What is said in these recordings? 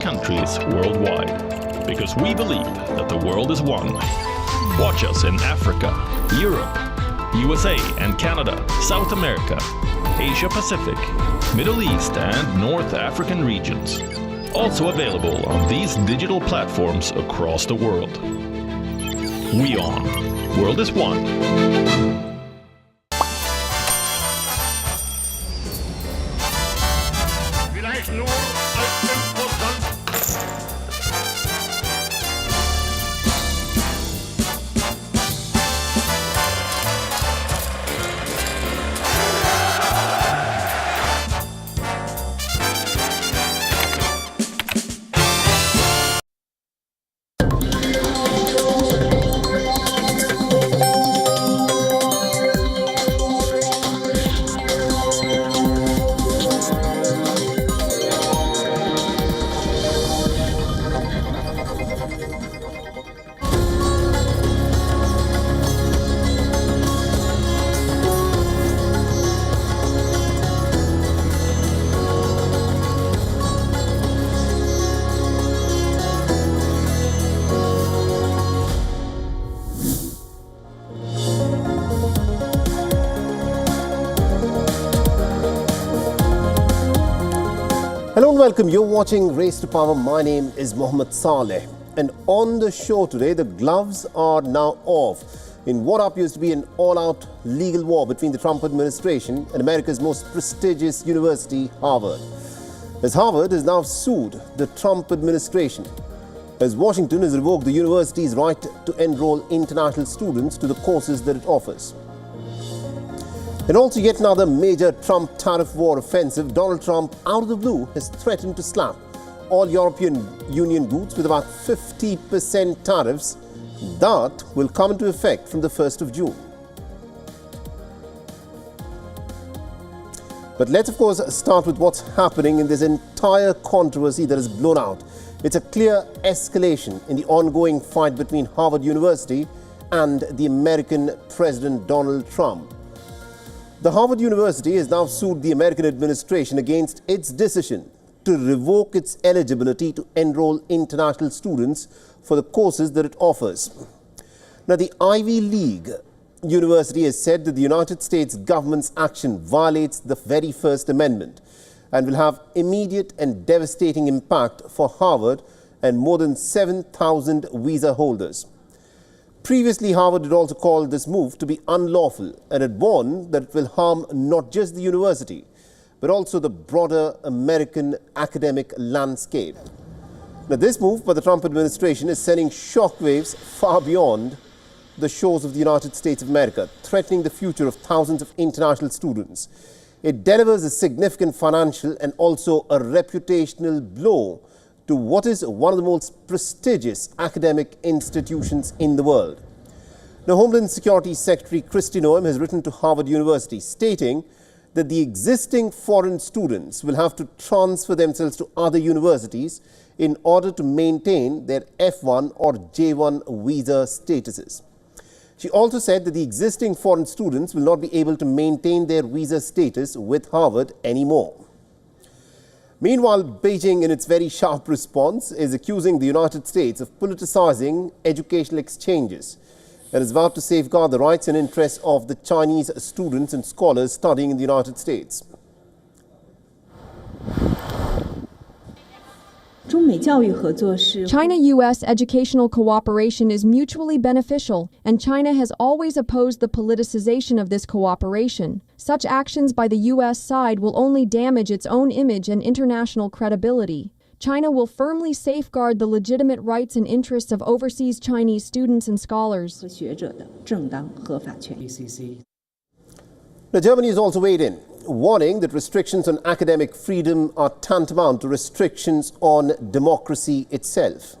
countries worldwide, because we believe that the world is one. Watch us in Africa, Europe, USA and Canada, South America, Asia Pacific, Middle East and North African regions. Also available on these digital platforms across the world. WION. World is one. Hello and welcome. You're watching Race to Power. My name is Mohammed Saleh. And on the show today, the gloves are now off in what appears to be an all-out legal war between the Trump administration and America's most prestigious university, Harvard. As Harvard has now sued the Trump administration, as Washington has revoked the university's right to enroll international students to the courses that it offers. And also yet another major Trump tariff war offensive. Donald Trump, out of the blue, has threatened to slap all European Union goods with about 50% tariffs that will come into effect from the 1st of June. But let's of course start with what's happening in this entire controversy that has blown out. It's a clear escalation in the ongoing fight between Harvard University and the American President Donald Trump. The Harvard University has now sued the American administration against its decision to revoke its eligibility to enroll international students for the courses that it offers. Now, the Ivy League university has said that the United States government's action violates the very First Amendment and will have immediate and devastating impact for Harvard and more than 7,000 visa holders. Previously, Harvard had also called this move to be unlawful and had warned that it will harm not just the university, but also the broader American academic landscape. Now, this move by the Trump administration is sending shockwaves far beyond the shores of the United States of America, threatening the future of thousands of international students. It delivers a significant financial and also a reputational blow to what is one of the most prestigious academic institutions in the world. Now, Homeland Security Secretary Kristi Noem has written to Harvard University stating that the existing foreign students will have to transfer themselves to other universities in order to maintain their F1 or J1 visa statuses. She also said that the existing foreign students will not be able to maintain their visa status with Harvard anymore. Meanwhile, Beijing, in its very sharp response, is accusing the United States of politicizing educational exchanges and is vowed to safeguard the rights and interests of the Chinese students and scholars studying in the United States. China-U.S. educational cooperation is mutually beneficial, and China has always opposed the politicization of this cooperation. Such actions by the U.S. side will only damage its own image and international credibility. China will firmly safeguard the legitimate rights and interests of overseas Chinese students and scholars. Now, Germany has also weighed in, warning that restrictions on academic freedom are tantamount to restrictions on democracy itself.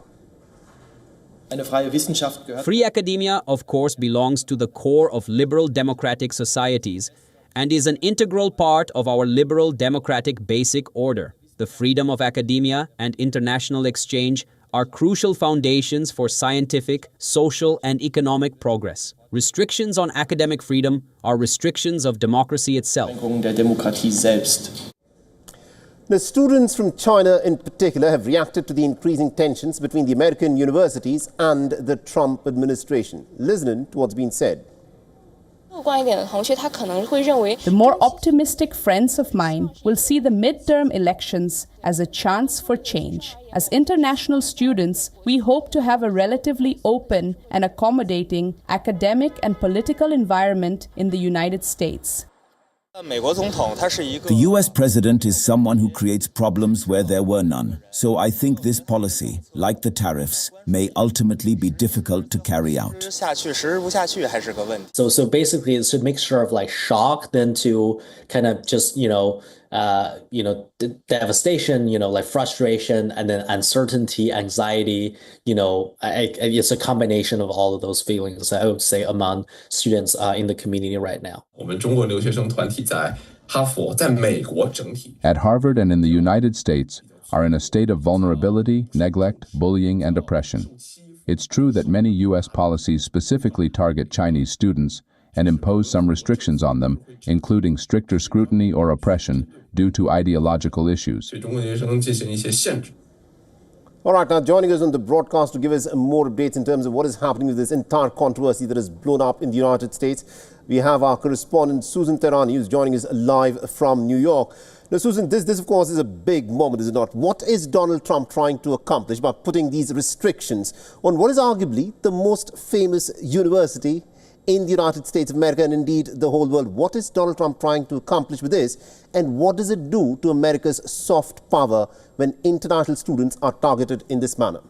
Free academia, of course, belongs to the core of liberal democratic societies and is an integral part of our liberal democratic basic order. The freedom of academia and international exchange are crucial foundations for scientific, social, and economic progress. Restrictions on academic freedom are restrictions of democracy itself. Now, students from China in particular have reacted to the increasing tensions between the American universities and the Trump administration. Listen to what's been said. The more optimistic friends of mine will see the midterm elections as a chance for change. As international students, we hope to have a relatively open and accommodating academic and political environment in the United States. The US president is someone who creates problems where there were none. So I think this policy, like the tariffs, may ultimately be difficult to carry out. So basically it's a mixture of like shock then to kind of just, devastation, like frustration, and then uncertainty, anxiety, it's a combination of all of those feelings, I would say, among students in the community right now. At Harvard and in the United States are in a state of vulnerability, neglect, bullying, and oppression. It's true that many U.S. policies specifically target Chinese students and impose some restrictions on them, including stricter scrutiny or oppression due to ideological issues. All right, now joining us on the broadcast to give us more updates in terms of what is happening with this entire controversy that has blown up in the United States, we have our correspondent Susan Terani, who's joining us live from New York. Now, Susan, this of course is a big moment, is it not? What is Donald Trump trying to accomplish by putting these restrictions on what is arguably the most famous university in the United States of America and indeed the whole world? What is Donald Trump trying to accomplish with this, and what does it do to America's soft power when international students are targeted in this manner?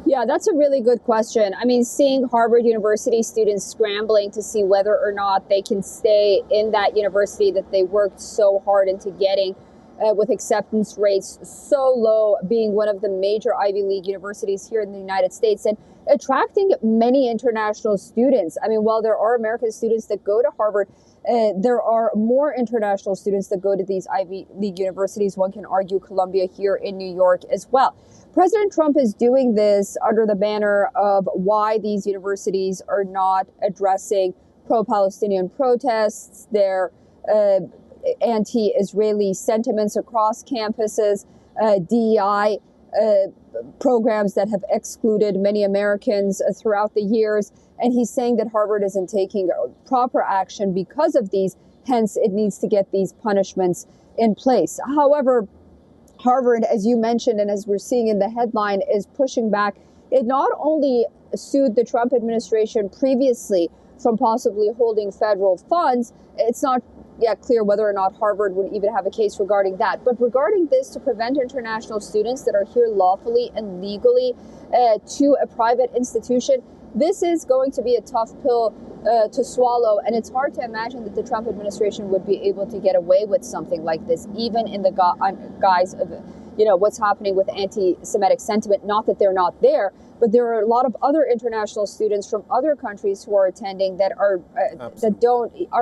Yeah, that's a really good question. I mean, seeing Harvard University students scrambling to see whether or not they can stay in that university that they worked so hard into getting, with acceptance rates so low, being one of the major Ivy League universities here in the United States, and attracting many international students. I mean, while there are American students that go to Harvard, there are more international students that go to these Ivy League universities. One can argue Colombia here in New York as well. President Trump is doing this under the banner of why these universities are not addressing pro-Palestinian protests, their anti-Israeli sentiments across campuses, DEI programs that have excluded many Americans throughout the years. And he's saying that Harvard isn't taking proper action because of these. Hence, it needs to get these punishments in place. However, Harvard, as you mentioned, and as we're seeing in the headline, is pushing back. It not only sued the Trump administration previously from possibly holding federal funds, it's not yet clear whether or not Harvard would even have a case regarding that. But regarding this, to prevent international students that are here lawfully and legally to a private institution, this is going to be a tough pill to swallow. And it's hard to imagine that the Trump administration would be able to get away with something like this, even in the guise of, what's happening with anti-Semitic sentiment. Not that they're not there, but there are a lot of other international students from other countries who are attending that are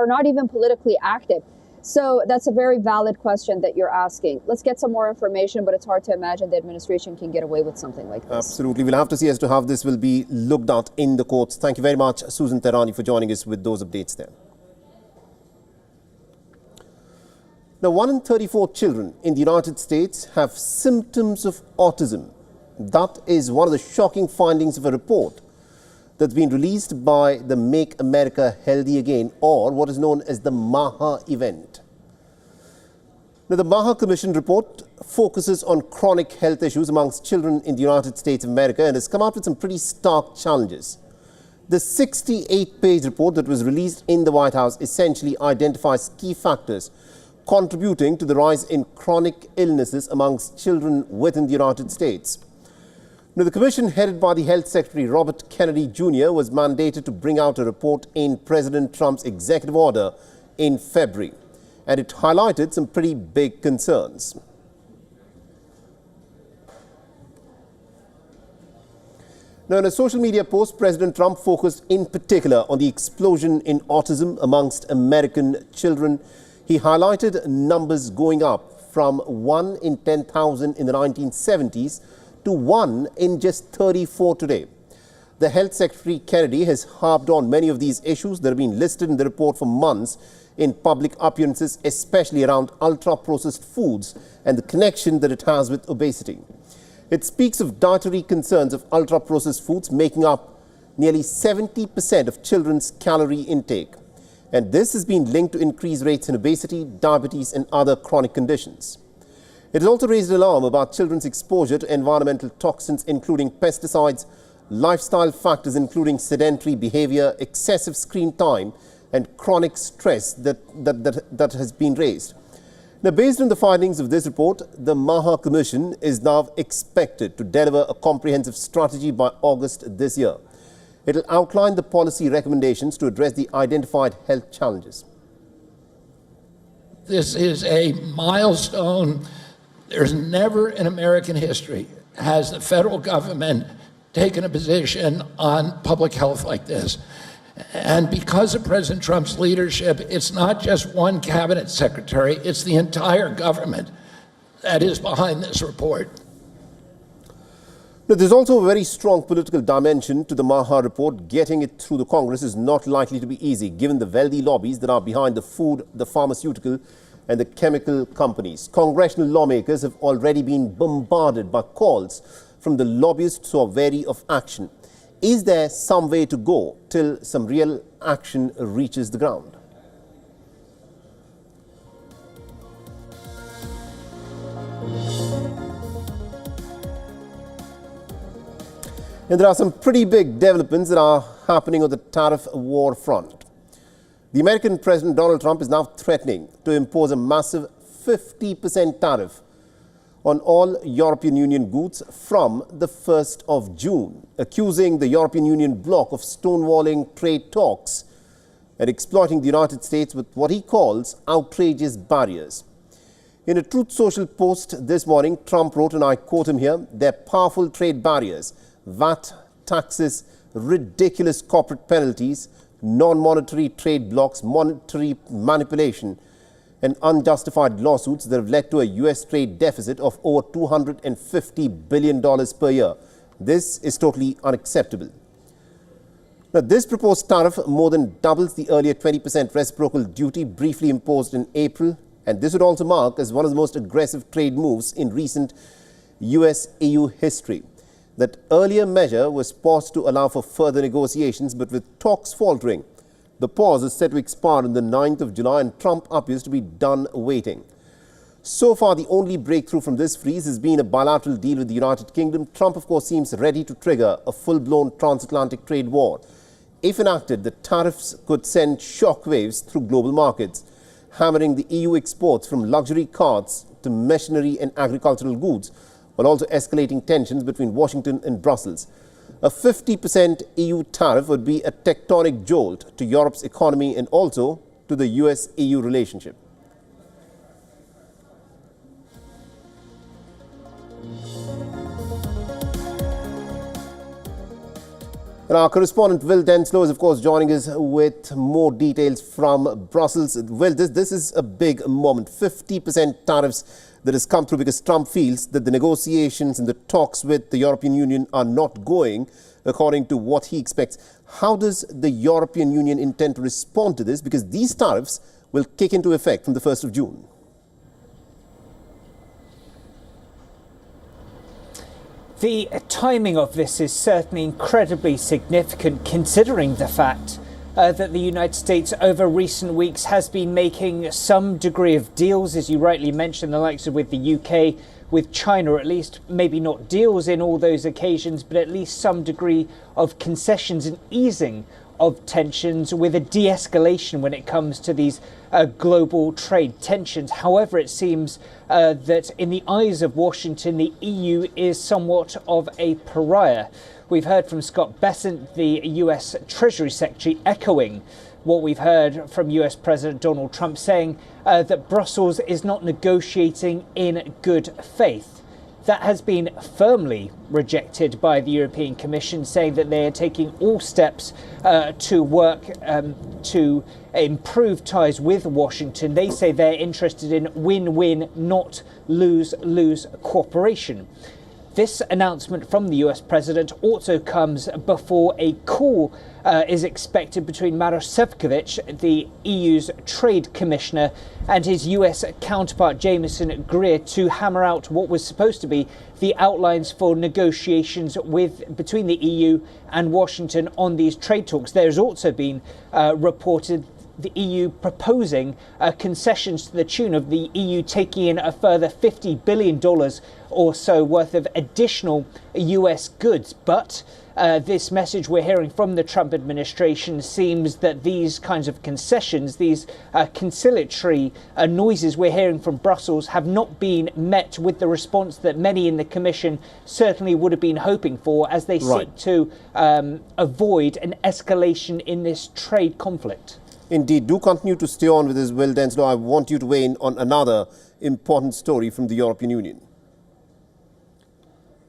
not even politically active. So that's a very valid question that you're asking. Let's get some more information, but it's hard to imagine the administration can get away with something like this. Absolutely. We'll have to see as to how this will be looked at in the courts. Thank you very much, Susan Terani, for joining us with those updates there. Now, 1 in 34 children in the United States have symptoms of autism. That is one of the shocking findings of a report that's been released by the Make America Healthy Again, or what is known as the MAHA event. Now, the MAHA Commission report focuses on chronic health issues amongst children in the United States of America and has come out with some pretty stark challenges. The 68-page report that was released in the White House essentially identifies key factors contributing to the rise in chronic illnesses amongst children within the United States. Now, the commission, headed by the Health Secretary Robert Kennedy Jr., was mandated to bring out a report in President Trump's executive order in February, and it highlighted some pretty big concerns. Now, in a social media post, President Trump focused in particular on the explosion in autism amongst American children. He highlighted numbers going up from 1 in 10,000 in the 1970s to 1 in just 34 today. The Health Secretary Kennedy has harped on many of these issues that have been listed in the report for months, in public appearances, especially around ultra-processed foods and the connection that it has with obesity. It speaks of dietary concerns of ultra-processed foods making up nearly 70% of children's calorie intake. And this has been linked to increased rates in obesity, diabetes and other chronic conditions. It has also raised alarm about children's exposure to environmental toxins, including pesticides, lifestyle factors including sedentary behavior, excessive screen time and chronic stress that has been raised. Now, based on the findings of this report, the Maha Commission is now expected to deliver a comprehensive strategy by August this year. It will outline the policy recommendations to address the identified health challenges. This is a milestone. There's never in American history has the federal government taken a position on public health like this. And because of President Trump's leadership, it's not just one cabinet secretary, it's the entire government that is behind this report. Now, there's also a very strong political dimension to the Maha report. Getting it through the Congress is not likely to be easy, given the wealthy lobbies that are behind the food, the pharmaceutical and the chemical companies. Congressional lawmakers have already been bombarded by calls from the lobbyists who are wary of action. Is there some way to go till some real action reaches the ground? And there are some pretty big developments that are happening on the tariff war front. The American President Donald Trump is now threatening to impose a massive 50% tariff on all European Union goods from the 1st of June, accusing the European Union bloc of stonewalling trade talks and exploiting the United States with what he calls outrageous barriers. In a Truth Social post this morning, Trump wrote, and I quote him here, "They're powerful trade barriers, VAT, taxes, ridiculous corporate penalties, non-monetary trade blocks, monetary manipulation, and unjustified lawsuits that have led to a U.S. trade deficit of over $250 billion per year. This is totally unacceptable." Now, this proposed tariff more than doubles the earlier 20% reciprocal duty briefly imposed in April, and this would also mark as one of the most aggressive trade moves in recent US-EU history. That earlier measure was paused to allow for further negotiations, but with talks faltering, the pause is set to expire on the 9th of July and Trump appears to be done waiting. So far, the only breakthrough from this freeze has been a bilateral deal with the United Kingdom. Trump, of course, seems ready to trigger a full-blown transatlantic trade war. If enacted, the tariffs could send shockwaves through global markets, hammering the EU exports from luxury cars to machinery and agricultural goods, while also escalating tensions between Washington and Brussels. A 50% EU tariff would be a tectonic jolt to Europe's economy and also to the US-EU relationship. And our correspondent Will Denslow is, of course, joining us with more details from Brussels. Will, this is a big moment. 50% tariffs that has come through because Trump feels that the negotiations and the talks with the European Union are not going according to what he expects. How does the European Union intend to respond to this? Because these tariffs will kick into effect from the 1st of June. The timing of this is certainly incredibly significant, considering the fact that the United States over recent weeks has been making some degree of deals, as you rightly mentioned, the likes of with the UK, with China, or at least maybe not deals in all those occasions, but at least some degree of concessions and easing of tensions, with a de-escalation when it comes to these global trade tensions. However, it seems that in the eyes of Washington, the EU is somewhat of a pariah. We've heard from Scott Bessent, the US Treasury Secretary, echoing what we've heard from US President Donald Trump, saying that Brussels is not negotiating in good faith. That has been firmly rejected by the European Commission, saying that they are taking all steps to work to improve ties with Washington. They say they're interested in win-win, not lose-lose cooperation. This announcement from the US president also comes before a call is expected between Maroš Šefčovič, the EU's trade commissioner, and his US counterpart Jameson Greer to hammer out what was supposed to be the outlines for negotiations between the EU and Washington on these trade talks. There's also been reported the EU proposing concessions to the tune of the EU taking in a further $50 billion or so worth of additional US goods. But this message we're hearing from the Trump administration seems that these kinds of concessions, these conciliatory noises we're hearing from Brussels have not been met with the response that many in the Commission certainly would have been hoping for as they seek to avoid an escalation in this trade conflict. Indeed, do continue to stay on with this, Will Denslow. I want you to weigh in on another important story from the European Union,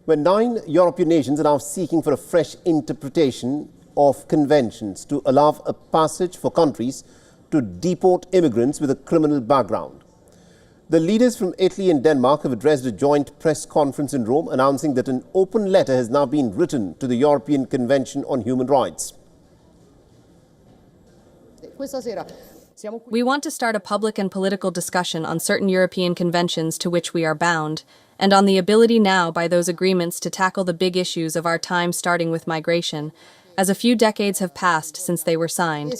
where 9 European nations are now seeking for a fresh interpretation of conventions to allow a passage for countries to deport immigrants with a criminal background. The leaders from Italy and Denmark have addressed a joint press conference in Rome announcing that an open letter has now been written to the European Convention on Human Rights. We want to start a public and political discussion on certain European conventions to which we are bound, and on the ability now by those agreements to tackle the big issues of our time, starting with migration, as a few decades have passed since they were signed.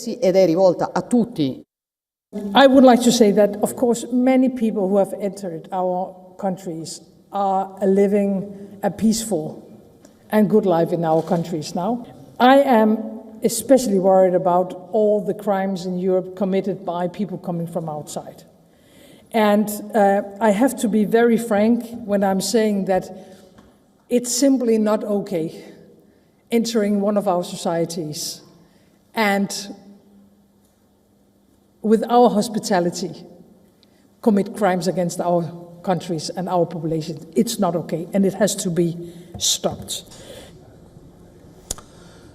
I would like to say that, of course, many people who have entered our countries are living a peaceful and good life in our countries now. I am especially worried about all the crimes in Europe committed by people coming from outside. And I have to be very frank when I'm saying that it's simply not okay entering one of our societies and with our hospitality commit crimes against our countries and our population. It's not okay, and it has to be stopped.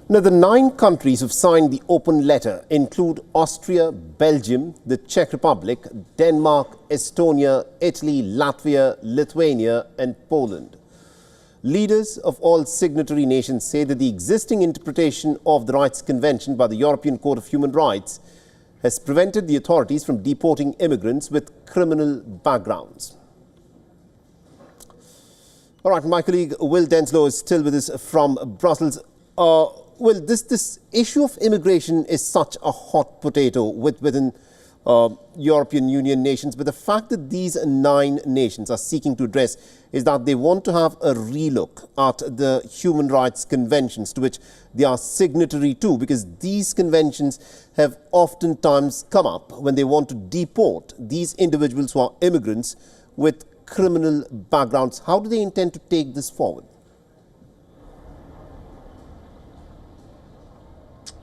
Now, the 9 countries who've signed the open letter include Austria, Belgium, the Czech Republic, Denmark, Estonia, Italy, Latvia, Lithuania, and Poland. Leaders of all signatory nations say that the existing interpretation of the Rights Convention by the European Court of Human Rights has prevented the authorities from deporting immigrants with criminal backgrounds. All right, my colleague Will Denslow is still with us from Brussels. Well, this issue of immigration is such a hot potato within European Union nations, but the fact that these 9 nations are seeking to address is that they want to have a relook at the human rights conventions to which they are signatory to, because these conventions have oftentimes come up when they want to deport these individuals who are immigrants with criminal backgrounds. How do they intend to take this forward?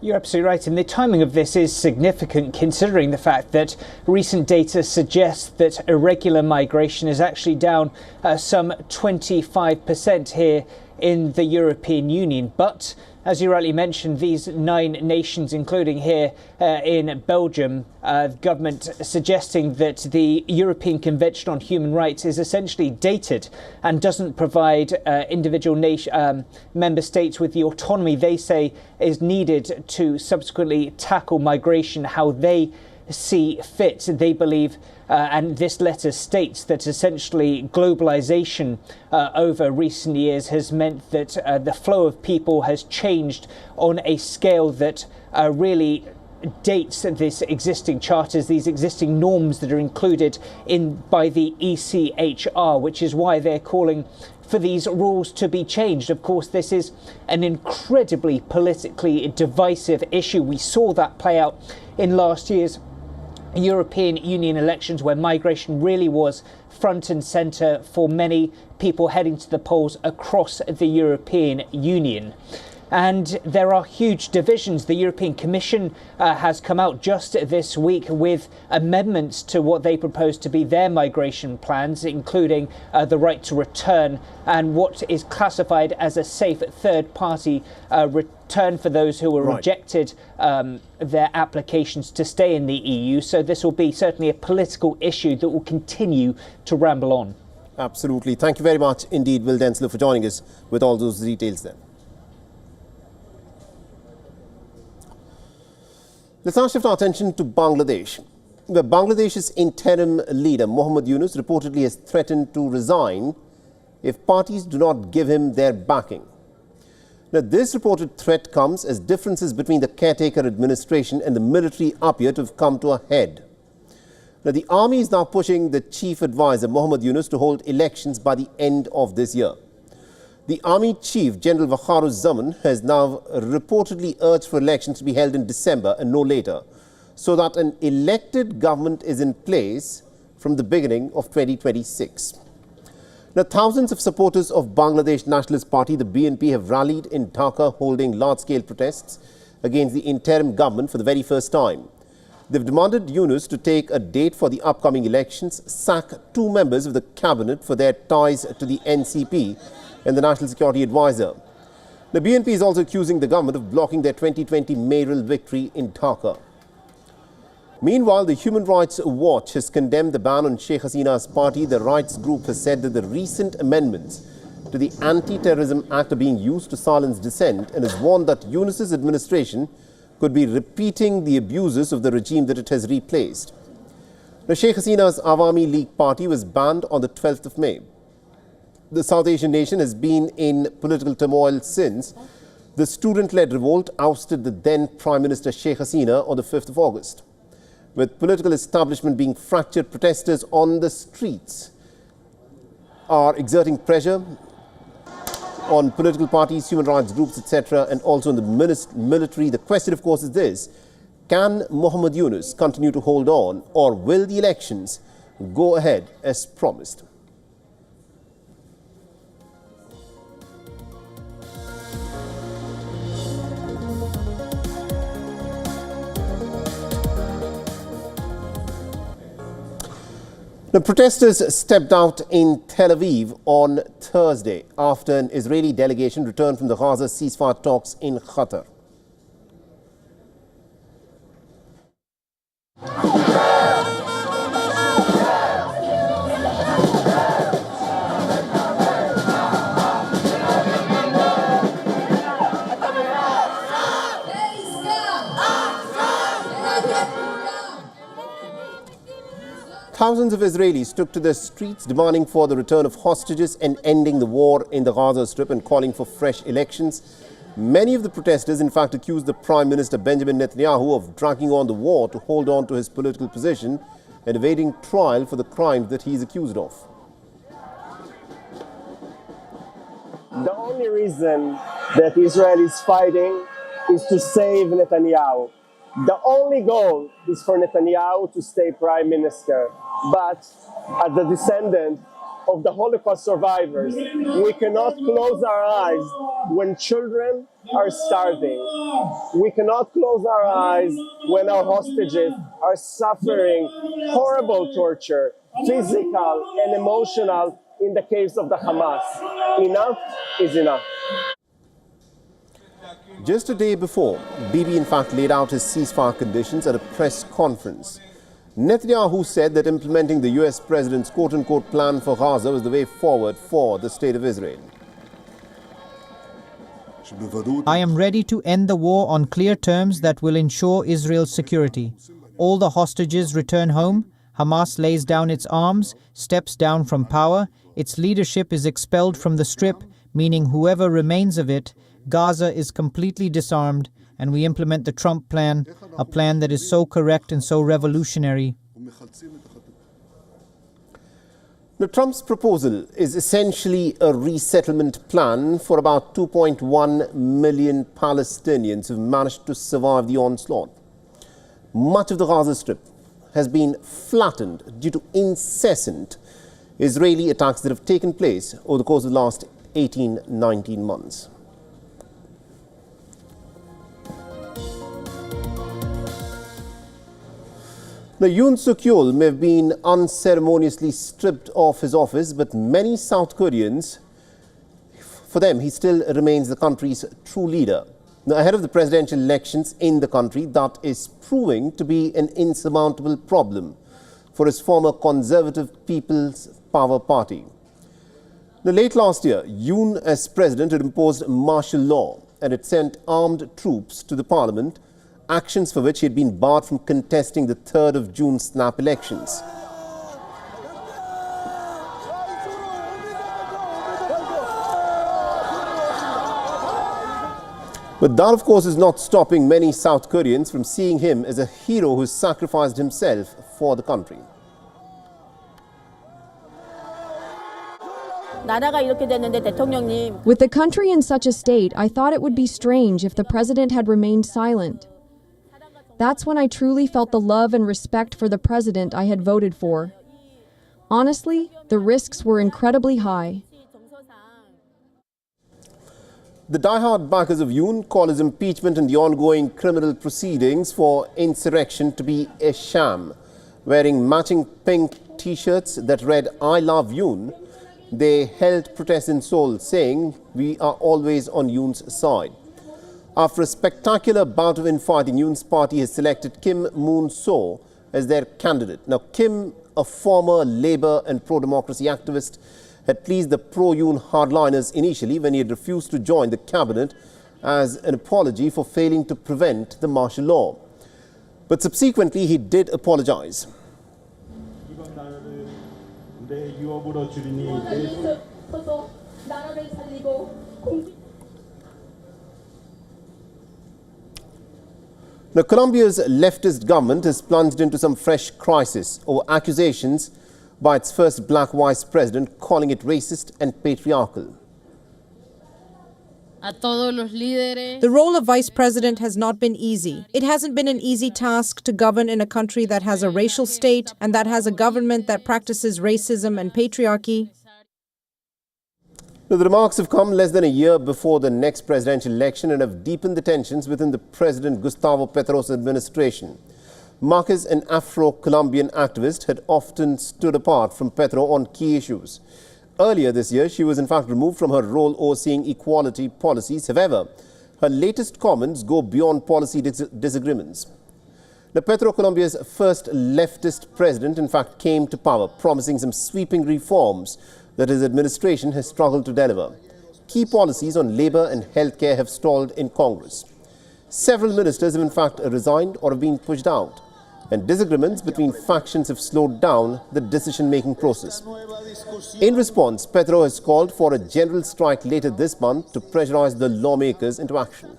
You're absolutely right, and the timing of this is significant considering the fact that recent data suggests that irregular migration is actually down some 25% here in the European Union. But as you rightly mentioned, these 9 nations, including here in Belgium, government suggesting that the European Convention on Human Rights is essentially dated and doesn't provide individual member states with the autonomy they say is needed to subsequently tackle migration how they see fit. They believe, and this letter states, that essentially globalization over recent years has meant that the flow of people has changed on a scale that really dates these existing charters, these existing norms that are included by the ECHR, which is why they're calling for these rules to be changed. Of course, this is an incredibly politically divisive issue. We saw that play out in last year's European Union elections, where migration really was front and centre for many people heading to the polls across the European Union. And there are huge divisions. The European Commission has come out just this week with amendments to what they propose to be their migration plans, including the right to return and what is classified as a safe third-party return for those who were rejected their applications to stay in the EU. So this will be certainly a political issue that will continue to ramble on. Absolutely. Thank you very much indeed, Will Denslow, for joining us with all those details then. Let's now shift our attention to Bangladesh, where Bangladesh's interim leader, Mohammad Yunus, reportedly has threatened to resign if parties do not give him their backing. Now, this reported threat comes as differences between the caretaker administration and the military appear to have come to a head. Now, the army is now pushing the chief advisor, Mohammad Yunus, to hold elections by the end of this year. The army chief, General Wakharuzzaman, has now reportedly urged for elections to be held in December and no later, so that an elected government is in place from the beginning of 2026. Now, thousands of supporters of Bangladesh Nationalist Party, the BNP, have rallied in Dhaka, holding large-scale protests against the interim government for the very first time. They've demanded Yunus to take a date for the upcoming elections, sack 2 members of the cabinet for their ties to the NCP and the National Security Advisor. The BNP is also accusing the government of blocking their 2020 mayoral victory in Dhaka. Meanwhile, the Human Rights Watch has condemned the ban on Sheikh Hasina's party. The rights group has said that the recent amendments to the Anti-Terrorism Act are being used to silence dissent and has warned that Yunus's administration could be repeating the abuses of the regime that it has replaced. Now, Sheikh Hasina's Awami League party was banned on the 12th of May. The South Asian nation has been in political turmoil since the student-led revolt ousted the then Prime Minister Sheikh Hasina on the 5th of August. With political establishment being fractured, protesters on the streets are exerting pressure on political parties, human rights groups, etc., and also on the military. The question, of course, is this: can Mohammad Yunus continue to hold on, or will the elections go ahead as promised? The protesters stepped out in Tel Aviv on Thursday after an Israeli delegation returned from the Gaza ceasefire talks in Qatar. Thousands of Israelis took to the streets demanding for the return of hostages and ending the war in the Gaza Strip and calling for fresh elections. Many of the protesters, in fact, accused the Prime Minister Benjamin Netanyahu of dragging on the war to hold on to his political position and evading trial for the crimes that he is accused of. The only reason that Israel is fighting is to save Netanyahu. The only goal is for Netanyahu to stay prime minister. But as the descendant of the Holocaust survivors, we cannot close our eyes when children are starving. We cannot close our eyes when our hostages are suffering horrible torture, physical and emotional, in the case of the Hamas. Enough is enough. Just a day before, Bibi in fact laid out his ceasefire conditions at a press conference. Netanyahu said that implementing the US president's quote-unquote plan for Gaza was the way forward for the state of Israel. I am ready to end the war on clear terms that will ensure Israel's security. All the hostages return home, Hamas lays down its arms, steps down from power, its leadership is expelled from the Strip, meaning whoever remains of it. Gaza is completely disarmed, and we implement the Trump plan, a plan that is so correct and so revolutionary. Now, Trump's proposal is essentially a resettlement plan for about 2.1 million Palestinians who've managed to survive the onslaught. Much of the Gaza Strip has been flattened due to incessant Israeli attacks that have taken place over the course of the last 18-19 months. Now, Yoon Suk-yeol may have been unceremoniously stripped of his office, but many South Koreans, for them, he still remains the country's true leader. Now, ahead of the presidential elections in the country, that is proving to be an insurmountable problem for his former Conservative People's Power Party. Now, late last year, WION as president had imposed martial law and had sent armed troops to the parliament, actions for which he had been barred from contesting the 3rd of June snap elections. But that, of course, is not stopping many South Koreans from seeing him as a hero who sacrificed himself for the country. With the country in such a state, I thought it would be strange if the president had remained silent. That's when I truly felt the love and respect for the president I had voted for. Honestly, the risks were incredibly high. The die-hard backers of WION call his impeachment and the ongoing criminal proceedings for insurrection to be a sham. Wearing matching pink T-shirts that read, "I love WION," they held protests in Seoul saying, "We are always on WION's side." After a spectacular bout of infighting, WION's party has selected Kim Moon-so as their candidate. Now, Kim, a former Labour and pro-democracy activist, had pleased the pro-WION hardliners initially when he had refused to join the cabinet as an apology for failing to prevent the martial law. But subsequently, he did apologize. Now, Colombia's leftist government has plunged into some fresh crisis over accusations by its first black vice president, calling it racist and patriarchal. The role of vice president has not been easy. It hasn't been an easy task to govern in a country that has a racial state and that has a government that practices racism and patriarchy. Now, the remarks have come less than a year before the next presidential election and have deepened the tensions within the President Gustavo Petro's administration. Marquez, an Afro-Colombian activist, had often stood apart from Petro on key issues. Earlier this year, she was in fact removed from her role overseeing equality policies. However, her latest comments go beyond policy disagreements. Now, Petro, Colombia's first leftist president, in fact came to power, promising some sweeping reforms that his administration has struggled to deliver. Key policies on labour and healthcare have stalled in Congress. Several ministers have in fact resigned or have been pushed out, and disagreements between factions have slowed down the decision-making process. In response, Petro has called for a general strike later this month to pressurize the lawmakers into action.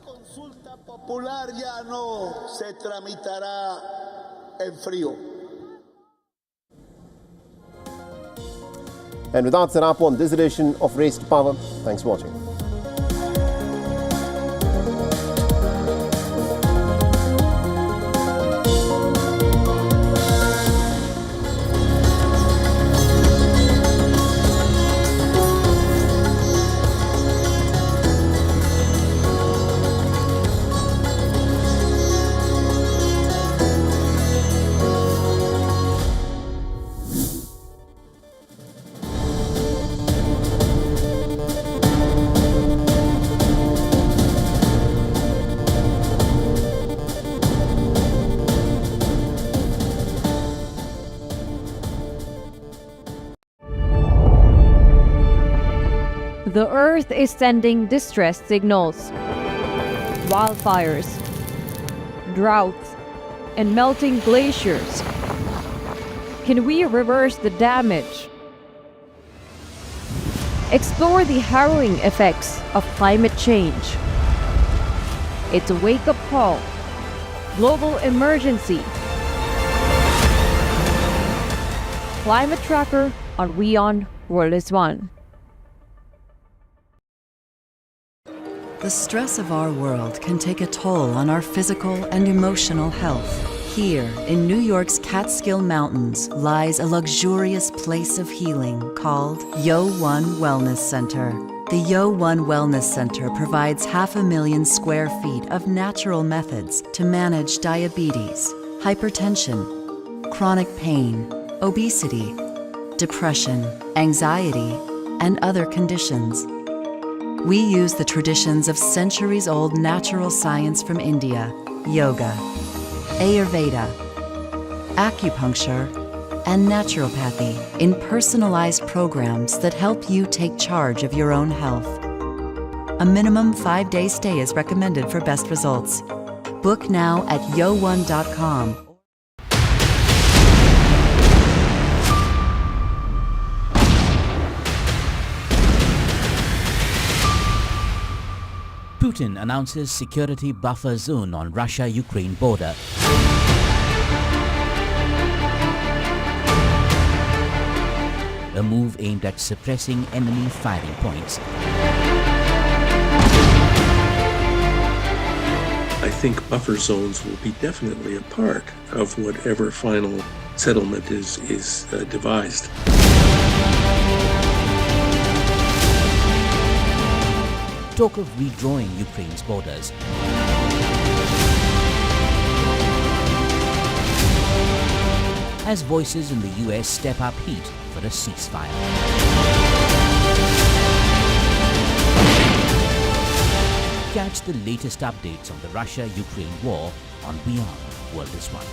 And with that, it's a wrap on this edition of Race to Power. Thanks for watching. The Earth is sending distress signals. Wildfires, droughts, and melting glaciers. Can we reverse the damage? Explore the harrowing effects of climate change. It's a wake-up call. Global emergency. Climate Tracker on WION World is One. The stress of our world can take a toll on our physical and emotional health. Here, in New York's Catskill Mountains, lies a luxurious place of healing called WION Wellness Center. The WION Wellness Center provides 500,000 square feet of natural methods to manage diabetes, hypertension, chronic pain, obesity, depression, anxiety, and other conditions. We use the traditions of centuries-old natural science from India, yoga, Ayurveda, acupuncture, and naturopathy in personalized programs that help you take charge of your own health. A minimum 5-day stay is recommended for best results. Book now at WION.com. Putin announces security buffer zone on Russia-Ukraine border. A move aimed at suppressing enemy firing points. I think buffer zones will be definitely a part of whatever final settlement is devised. Talk of redrawing Ukraine's borders. As voices in the US step up heat for a ceasefire. Catch the latest updates on the Russia-Ukraine war on WION World is One.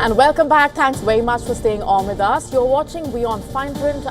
And welcome back. Thanks very much for staying on with us. You're watching WION Fine Print.